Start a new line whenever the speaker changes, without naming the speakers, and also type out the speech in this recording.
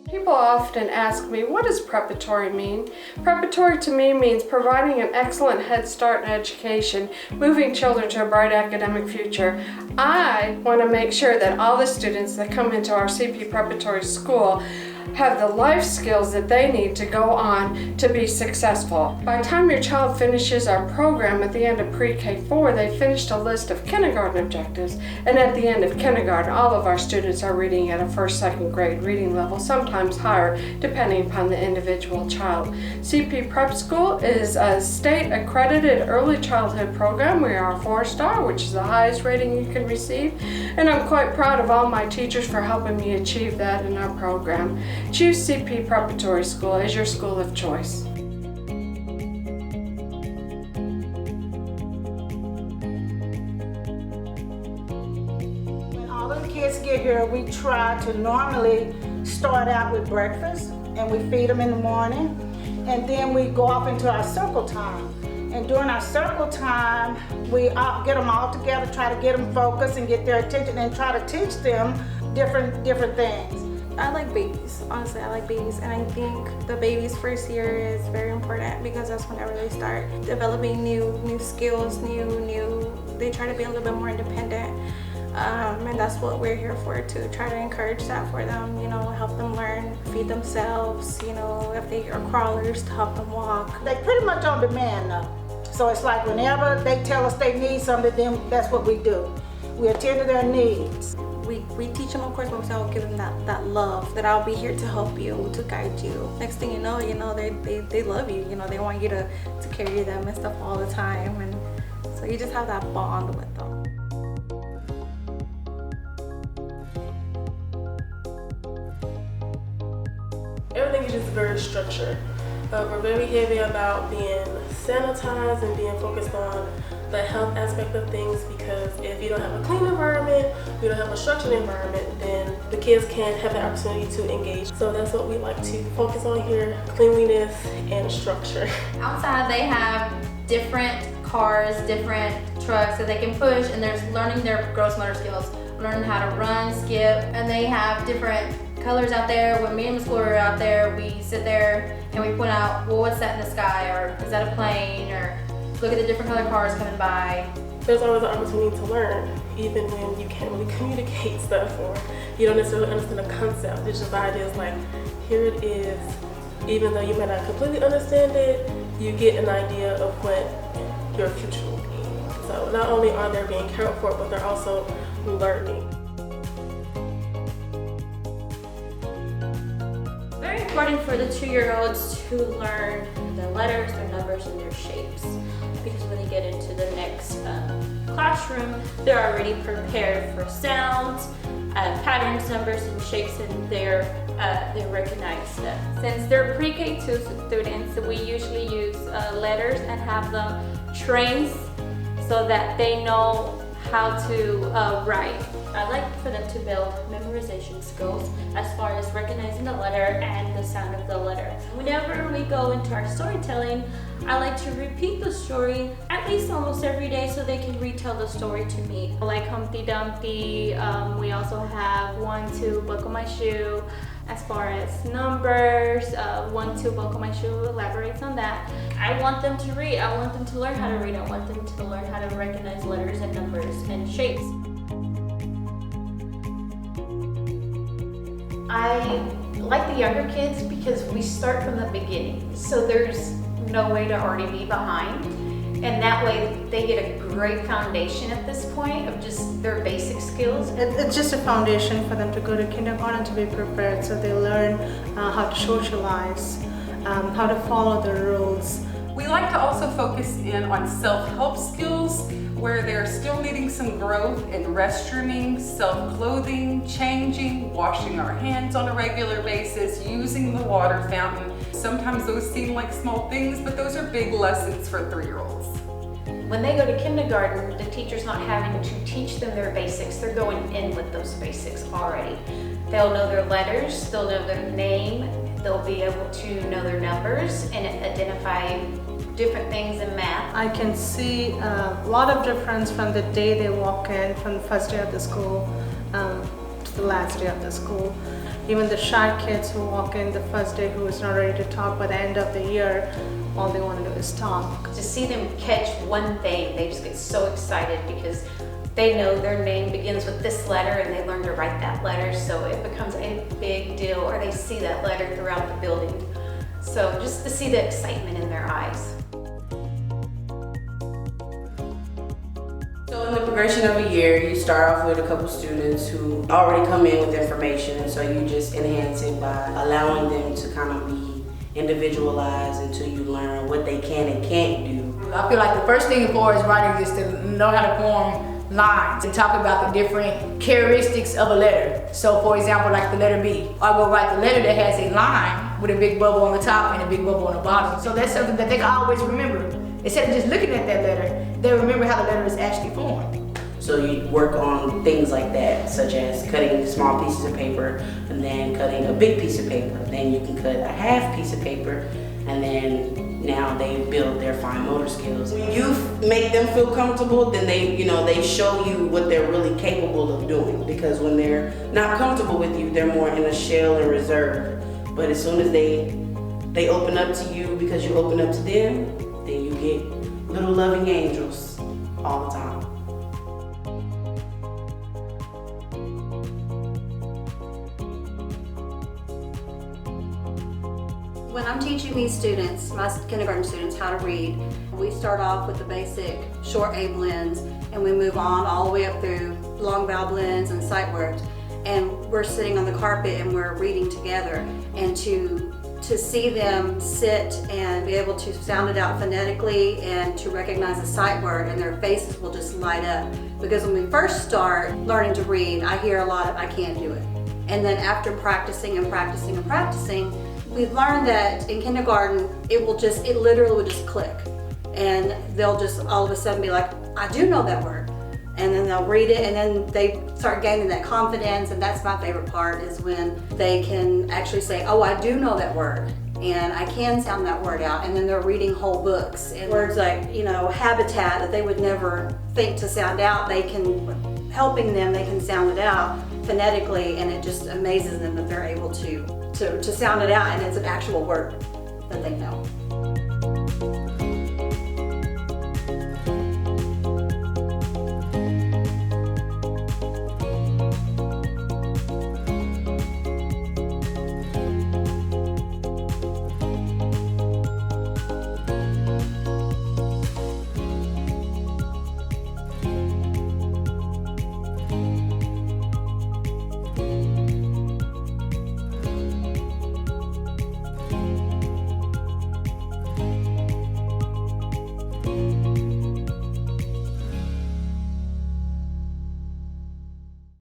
People often ask me, what does preparatory mean? Preparatory to me means providing an excellent head start in education, moving children to a bright academic future. I want to make sure that all the students that come into our CP Preparatory School have the life skills that they need to go on to be successful. By the time your child finishes our program at the end of pre-K4, they finished a list of kindergarten objectives, and at the end of kindergarten, all of our students are reading at a first, second grade reading level, sometimes higher, depending upon the individual child. CP Prep School is a state-accredited early childhood program. We are a 4-star, which is the highest rating you can receive, and I'm quite proud of all my teachers for helping me achieve that in our program. Choose CP Preparatory School as your school of choice.
When all of the kids get here, we try to normally start out with breakfast, and we feed them in the morning, and then we go off into our circle time. And during our circle time, we get them all together, try to get them focused and get their attention, and try to teach them different things.
I like babies. Honestly, I like babies, and I think the baby's first year is very important because that's whenever they start developing new skills, they try to be a little bit more independent, and that's what we're here for, to try to encourage that for them, help them learn, feed themselves, if they are crawlers, to help them walk.
They pretty much on demand now. So it's like whenever they tell us they need something, then that's what we do. We attend to their needs.
We teach them, of course, but we also give them that love, that I'll be here to help you, to guide you. Next thing you know, they love you. They want you to carry them and stuff all the time, and so you just have that bond with them.
Everything is just very structured. We're very heavy about being sanitized and being focused on the health aspect of things, because if you don't have a clean environment, you don't have a structured environment, then the kids can't have the opportunity to engage. So that's what we like to focus on here, cleanliness and structure.
Outside they have different cars, different trucks that they can push, and there's learning their gross motor skills, learning how to run, skip, and they have different colors out there. When me and Miss Gloria are out there, we sit there and we point out, well, what's that in the sky, or is that a plane, or look at the different colored cars coming by.
There's always an opportunity to learn, even when you can't really communicate stuff or you don't necessarily understand the concept. It's just the idea is like, here it is. Even though you may not completely understand it, you get an idea of what your future will be. So not only are they being cared for, but they're also learning.
Very important for the 2-year-olds to learn their letters, their numbers, and their shapes, because when they get into the next classroom, they're already prepared for sounds, patterns, numbers, and shapes, and they recognize them. Since they're pre-K2 students, we usually use letters and have them trained so that they know how to write. I like for them to build memorization skills as far as recognizing the letter and the sound of the letter. Whenever we go into our storytelling, I like to repeat the story at least almost every day so they can retell the story to me. Like Humpty Dumpty, we also have 1, 2, buckle my shoe. As far as numbers, 1, 2, buckle my shoe elaborates on that. I want them to read, I want them to learn how to read, I want them to learn how to recognize letters and numbers and shapes.
I like the younger kids because we start from the beginning, so there's no way to already be behind, and that way they get a great foundation at this point of just their basic skills.
It's just a foundation for them to go to kindergarten to be prepared, so they learn how to socialize, how to follow the rules.
We like to also focus in on self-help skills, where they're still needing some growth in restrooming, self-clothing, changing, washing our hands on a regular basis, using the water fountain. Sometimes those seem like small things, but those are big lessons for 3-year-olds.
When they go to kindergarten, the teacher's not having to teach them their basics, they're going in with those basics already. They'll know their letters, they'll know their name, they'll be able to know their numbers and identify different things in math.
I can see a lot of difference from the day they walk in, from the first day of the school, to the last day of the school. Even the shy kids who walk in the first day who is not ready to talk, by the end of the year, all they want to do is talk.
To see them catch one thing, they just get so excited because they know their name begins with this letter and they learn to write that letter, so it becomes a big deal, or they see that letter throughout the building. So just to see the excitement in their eyes.
So in the progression of a year, you start off with a couple students who already come in with information, and so you just enhance it by allowing them to kind of be individualized until you learn what they can and can't do.
I feel like the first thing for us writers is to know how to form lines and talk about the different characteristics of a letter. So for example, like the letter B, I will write the letter that has a line with a big bubble on the top and a big bubble on the bottom. So that's something that they can always remember. Instead of just looking at that letter, they remember how the letter is actually formed.
So you work on things like that, such as cutting small pieces of paper and then cutting a big piece of paper. Then you can cut a half piece of paper, and then now they build their fine motor skills. When you make them feel comfortable, then they show you what they're really capable of doing. Because when they're not comfortable with you, they're more in a shell and reserve. But as soon as they open up to you because you open up to them, then you get little loving angels all the time.
When I'm teaching these students, my kindergarten students, how to read, we start off with the basic short A blends and we move on all the way up through long vowel blends and sight words. And we're sitting on the carpet and we're reading together, and to see them sit and be able to sound it out phonetically and to recognize a sight word, and their faces will just light up. Because when we first start learning to read, I hear a lot of "I can't do it." And then after practicing and practicing and practicing, we've learned that in kindergarten, it literally will just click. And they'll just all of a sudden be like, I do know that word. And then they'll read it, and then they start gaining that confidence, and that's my favorite part, is when they can actually say, oh, I do know that word, and I can sound that word out. And then they're reading whole books, and words like, habitat that they would never think to sound out, they can sound it out phonetically, and it just amazes them that they're able to sound it out, and it's an actual word that they know.